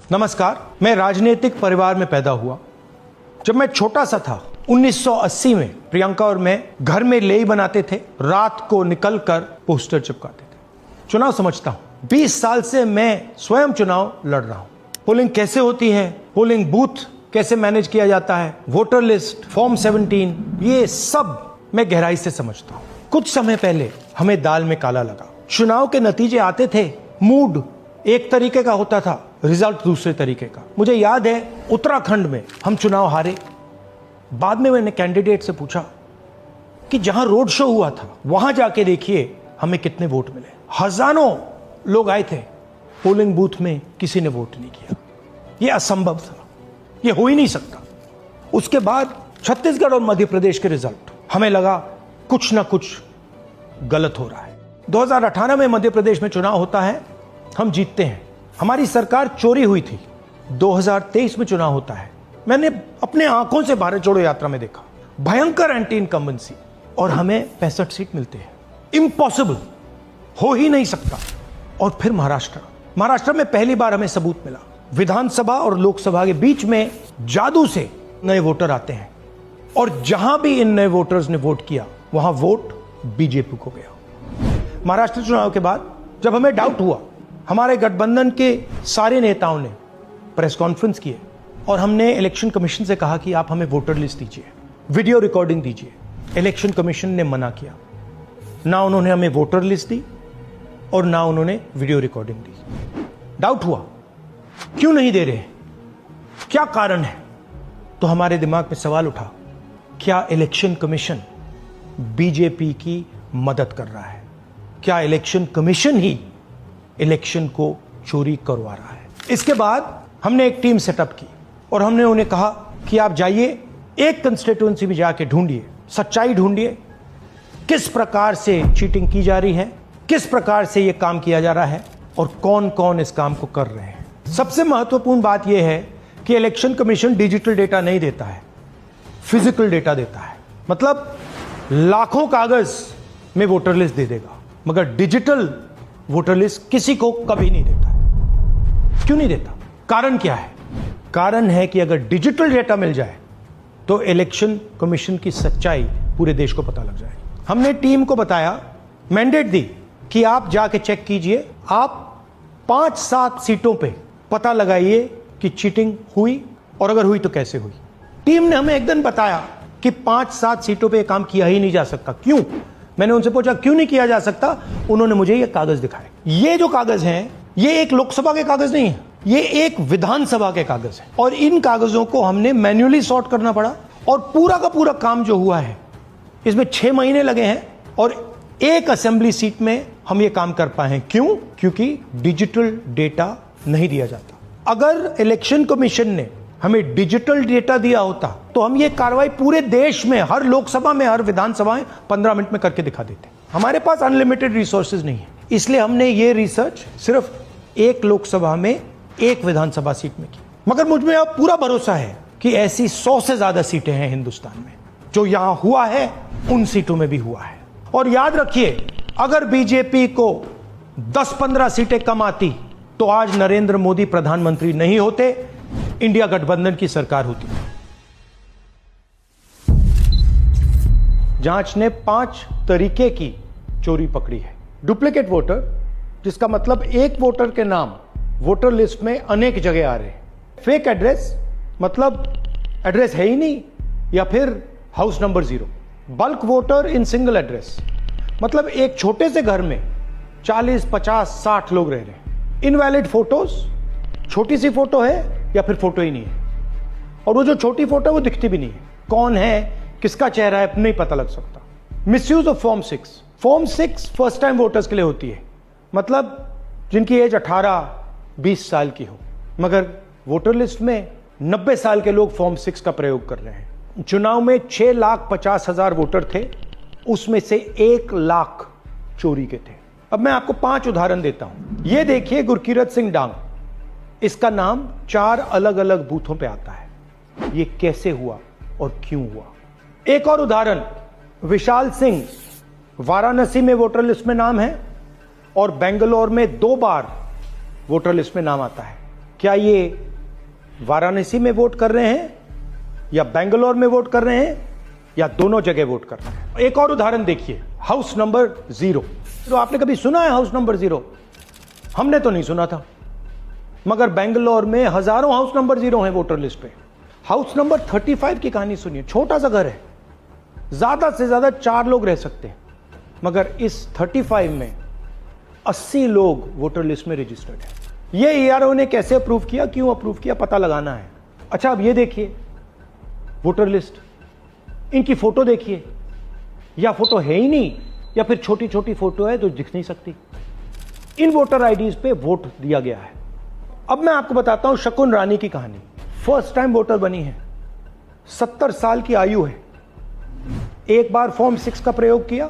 नमस्कार। मैं राजनीतिक परिवार में पैदा हुआ। जब मैं छोटा सा था 1980 में प्रियंका और मैं घर में लेई बनाते थे, रात को निकलकर पोस्टर चिपकाते थे। चुनाव समझता हूं। 20 साल से मैं स्वयं चुनाव लड़ रहा हूं। पोलिंग कैसे होती है, पोलिंग बूथ कैसे मैनेज किया जाता है, वोटर लिस्ट, फॉर्म 17, ये सब मैं गहराई से समझता हूं। कुछ समय पहले हमें दाल में काला लगा। चुनाव के नतीजे आते थे, मूड एक तरीके का होता था, रिजल्ट दूसरे तरीके का। मुझे याद है उत्तराखंड में हम चुनाव हारे। बाद में मैंने कैंडिडेट से पूछा कि जहां रोड शो हुआ था वहां जाके देखिए हमें कितने वोट मिले। हजारों लोग आए थे, पोलिंग बूथ में किसी ने वोट नहीं किया। यह असंभव था, यह हो ही नहीं सकता। उसके बाद छत्तीसगढ़ और मध्य प्रदेश के रिजल्ट, हमें लगा कुछ ना कुछ गलत हो रहा है। 2018 में मध्य प्रदेश में चुनाव होता है, हम जीतते हैं। हमारी सरकार चोरी हुई थी। 2023 में चुनाव होता है, मैंने अपने आंखों से भारत जोड़ो यात्रा में देखा, भयंकर एंटी इनकम्बेंसी, और हमें 65 सीट मिलते हैं। इम्पॉसिबल, हो ही नहीं सकता। और फिर महाराष्ट्र में पहली बार हमें सबूत मिला। विधानसभा और लोकसभा के बीच में जादू से नए वोटर आते हैं, और जहां भी इन नए वोटर्स ने वोट किया वहां वोट बीजेपी को गया। महाराष्ट्र चुनाव के बाद जब हमें डाउट हुआ, हमारे गठबंधन के सारे नेताओं ने प्रेस कॉन्फ्रेंस किए और हमने इलेक्शन कमीशन से कहा कि आप हमें वोटर लिस्ट दीजिए, वीडियो रिकॉर्डिंग दीजिए। इलेक्शन कमीशन ने मना किया। ना उन्होंने हमें वोटर लिस्ट दी और ना उन्होंने वीडियो रिकॉर्डिंग दी। डाउट हुआ, क्यों नहीं दे रहे, क्या कारण है? तो हमारे दिमाग में सवाल उठा, क्या इलेक्शन कमीशन बीजेपी की मदद कर रहा है? क्या इलेक्शन कमीशन ही इलेक्शन को चोरी करवा रहा है? इसके बाद हमने एक टीम सेटअप की और हमने उन्हें कहा कि आप जाइए, एक कंस्टिट्यूएंसी में जाके ढूंढिए, सच्चाई ढूंढिए, किस प्रकार से चीटिंग की जा रही है, किस प्रकार से यह काम किया जा रहा है और कौन कौन इस काम को कर रहे हैं। सबसे महत्वपूर्ण बात यह है कि इलेक्शन कमीशन डिजिटल डेटा नहीं देता है, फिजिकल डेटा देता है। मतलब लाखों कागज में वोटर लिस्ट दे देगा, मगर डिजिटल वोटर लिस्ट किसी को कभी नहीं देता है। क्यों नहीं देता? कारण क्या है? कारण है कि अगर डिजिटल डेटा मिल जाए तो इलेक्शन कमीशन की सच्चाई पूरे देश को पता लग जाए। हमने टीम को बताया, मैंडेट दी कि आप जाके चेक कीजिए, आप 5-7 सीटों पे पता लगाइए कि चीटिंग हुई, और अगर हुई तो कैसे हुई। टीम ने हमें एक दिन बताया कि 5-7 सीटों पे यह काम किया ही नहीं जा सकता। क्यों? मैंने उनसे पूछा क्यों नहीं किया जा सकता। उन्होंने मुझे ये कागज दिखाए। ये जो कागज हैं, ये एक लोकसभा के कागज नहीं है, ये एक विधानसभा के कागज है, और इन कागजों को हमने मैन्युअली सॉर्ट करना पड़ा। और पूरा का पूरा काम जो हुआ है, इसमें 6 महीने लगे हैं, और एक असेंबली सीट में हम ये काम कर पाए हैं। क्यों? क्योंकि डिजिटल डेटा नहीं दिया जाता। अगर इलेक्शन कमीशन ने हमें डिजिटल डेटा दिया होता तो हम ये कार्रवाई पूरे देश में, हर लोकसभा में, हर विधानसभा में 15 मिनट में करके दिखा देते। हमारे पास अनलिमिटेड रिसोर्सेज नहीं है, इसलिए हमने ये रिसर्च सिर्फ एक लोकसभा में, एक विधानसभा सीट में की। मगर मुझ में अब पूरा भरोसा है कि ऐसी 100 से ज्यादा सीटें हैं हिंदुस्तान में। जो यहां हुआ है उन सीटों में भी हुआ है। और याद रखिए, अगर बीजेपी को 10-15 सीटें कम आती तो आज नरेंद्र मोदी प्रधानमंत्री नहीं होते, इंडिया गठबंधन की सरकार होती। जांच ने 5 तरीके की चोरी पकड़ी है। डुप्लीकेट वोटर, जिसका मतलब एक वोटर के नाम वोटर लिस्ट में अनेक जगह आ रहे हैं। फेक एड्रेस, मतलब एड्रेस है ही नहीं या फिर house number 0। Bulk voter in single address, मतलब एक छोटे से घर में 40, 50, 60 लोग रह रहे हैं। इनवैलिड फोटोज, छोटी सी फोटो है या फिर फोटो ही नहीं है, और वो जो छोटी फोटो है वो दिखती भी नहीं है। कौन है, किसका चेहरा है, नहीं पता लग सकता। Misuse of form 6। Form 6 first time voters के लिए होती है, मतलब जिनकी एज 18-20 साल की हो, मगर वोटर लिस्ट में 90 साल के लोग फॉर्म 6 का प्रयोग कर रहे हैं। चुनाव में 6,50,000 वोटर थे, उसमें से 1 लाख चोरी के थे। अब मैं आपको 5 उदाहरण देता हूं। यह देखिए, गुरकीरत सिंह डांग, इसका नाम 4 अलग अलग बूथों पे आता है। यह कैसे हुआ और क्यों हुआ? एक और उदाहरण, विशाल सिंह, वाराणसी में वोटर लिस्ट में नाम है और बेंगलोर में 2 बार वोटर लिस्ट में नाम आता है। क्या ये वाराणसी में वोट कर रहे हैं या बेंगलोर में वोट कर रहे हैं या दोनों जगह वोट कर रहे हैं? एक और उदाहरण देखिए, हाउस नंबर 0। तो आपने कभी सुना है हाउस नंबर 0? हमने तो नहीं सुना था, मगर बेंगलोर में हजारों हाउस नंबर 0 हैं वोटर लिस्ट पे। हाउस नंबर 35 की कहानी सुनिए। छोटा सा घर है, ज्यादा से ज्यादा 4 लोग रह सकते हैं, मगर इस 35 में 80 लोग वोटर लिस्ट में रजिस्टर्ड है। ये ईआरओ ने कैसे अप्रूव किया, क्यों अप्रूव किया, पता लगाना है। अच्छा, अब ये देखिए वोटर लिस्ट, इनकी फोटो देखिए, या फोटो है ही नहीं या फिर छोटी छोटी फोटो है तो दिख नहीं सकती। इन वोटर आईडीज पे वोट दिया गया है। अब मैं आपको बताता हूं शकुन रानी की कहानी। फर्स्ट टाइम वोटर बनी है, 70 साल की आयु है। एक बार फॉर्म 6 का प्रयोग किया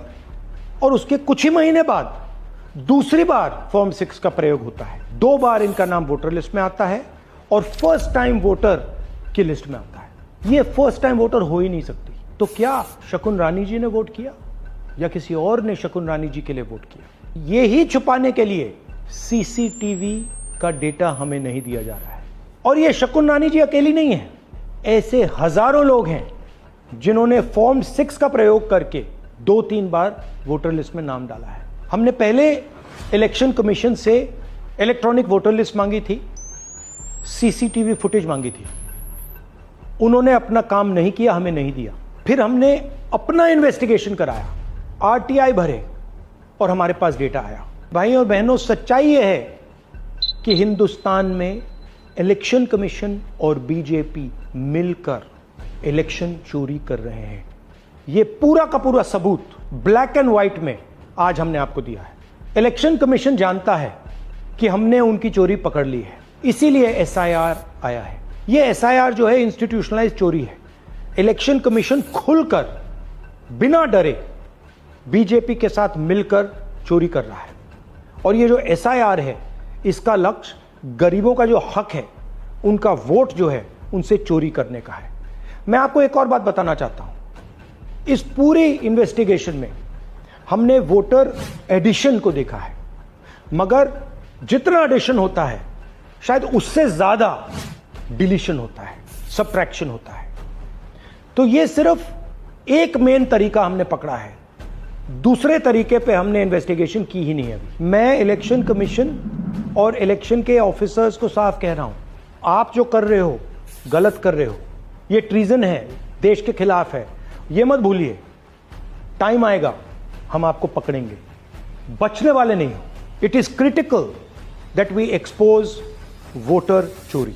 और उसके कुछ ही महीने बाद दूसरी बार फॉर्म 6 का प्रयोग होता है। 2 बार इनका नाम वोटर लिस्ट में आता है और फर्स्ट टाइम वोटर की लिस्ट में आता है। ये फर्स्ट टाइम वोटर हो ही नहीं सकती। तो क्या शकुन रानी जी ने वोट किया या किसी और ने शकुन रानी जी के लिए वोट किया? ये ही छुपाने के लिए सीसीटीवी का डेटा हमें नहीं दिया जा रहा है। और ये शकुन रानी जी अकेली नहीं है, ऐसे हजारों लोग हैं जिन्होंने फॉर्म 6 का प्रयोग करके 2-3 बार वोटर लिस्ट में नाम डाला है। हमने पहले इलेक्शन कमीशन से इलेक्ट्रॉनिक वोटर लिस्ट मांगी थी, सीसीटीवी फुटेज मांगी थी। उन्होंने अपना काम नहीं किया, हमें नहीं दिया। फिर हमने अपना इन्वेस्टिगेशन कराया, आरटीआई भरे और हमारे पास डेटा आया। भाई और बहनों, सच्चाई यह है कि हिंदुस्तान में इलेक्शन कमीशन और बीजेपी मिलकर इलेक्शन चोरी कर रहे हैं। यह पूरा का पूरा सबूत ब्लैक एंड व्हाइट में आज हमने आपको दिया है। इलेक्शन कमीशन जानता है कि हमने उनकी चोरी पकड़ ली है, इसीलिए एसआईआर आया है। यह एसआईआर जो है इंस्टीट्यूशनलाइज चोरी है। इलेक्शन कमीशन खुलकर बिना डरे बीजेपी के साथ मिलकर चोरी कर रहा है। और ये जो एसआईआर है, इसका लक्ष्य गरीबों का जो हक है, उनका वोट जो है, उनसे चोरी करने का है। मैं आपको एक और बात बताना चाहता हूं। इस पूरी इन्वेस्टिगेशन में हमने वोटर एडिशन को देखा है, मगर जितना एडिशन होता है शायद उससे ज्यादा डिलीशन होता है, सबट्रैक्शन होता है। तो ये सिर्फ एक मेन तरीका हमने पकड़ा है, दूसरे तरीके पे हमने इन्वेस्टिगेशन की ही नहीं अभी। मैं इलेक्शन कमीशन और इलेक्शन के ऑफिसर्स को साफ कह रहा हूं, आप जो कर रहे हो गलत कर रहे हो, ये ट्रीजन है, देश के खिलाफ है। ये मत भूलिए, टाइम आएगा हम आपको पकड़ेंगे, बचने वाले नहीं हो। It is critical that we expose voter चोरी।